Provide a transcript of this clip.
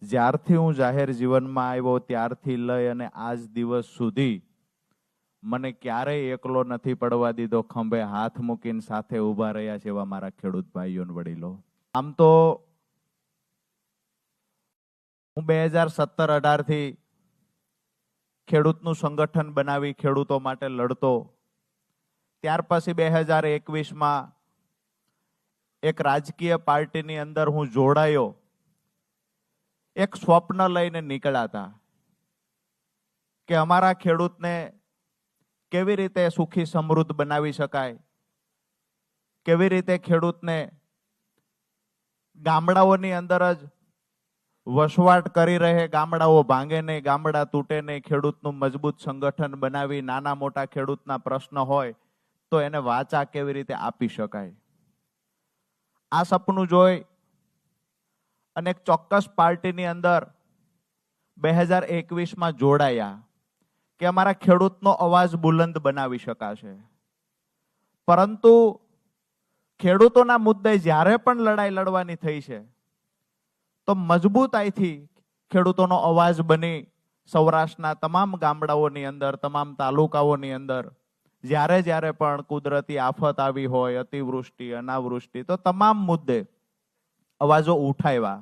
જ્યારથી હું જાહેર જીવનમાં આવ્યો ત્યારથી લઈ અને આજ દિવસ સુધી મને ક્યારેય એકલો નથી પડવા દીધો. ખંભે હાથ મૂકીને સાથે ઊભા રહ્યા છે એવા મારા ખેડૂત ભાઈઓ અને વડીલો. આમ તો હું 2017-18 થી ખેડૂતનું સંગઠન બનાવી ખેડૂતો માટે લડતો. ત્યાર પછી 2021માં એક રાજકીય પાર્ટીની અંદર હું જોડાયો. એક સ્વપ્ન લઈને નીકળ્યા હતા કે અમારા ખેડૂતને કેવી રીતે સુખી સમૃદ્ધ બનાવી શકાય, કેવી રીતે ખેડૂતને ગામડાઓની અંદર જ વસવાટ કરી રહે, ગામડાઓ ભાંગે નહીં, ગામડા તૂટે નહીં, ખેડૂતનું મજબૂત સંગઠન બનાવી નાના મોટા ખેડૂતના પ્રશ્ન હોય તો એને વાચા કેવી રીતે આપી શકાય. આ સપનું જોઈ અને એક ચોક્કસ પાર્ટીની અંદર 2021માં જોડાયા કે અમારા ખેડૂતનો અવાજ બુલંદ બનાવી શકાશે. પરંતુ ખેડૂતોના મુદ્દે જ્યારે પણ લડાઈ લડવાની થઈ છે તો મજબૂતાઈથી ખેડૂતોનો અવાજ બની સૌરાષ્ટ્રના તમામ ગામડાઓની અંદર, તમામ તાલુકાઓની અંદર જ્યારે પણ કુદરતી આફત આવી હોય, અતિવૃષ્ટિ, અનાવૃષ્ટિ, તો તમામ મુદ્દે અવાજો ઉઠાવ્યા.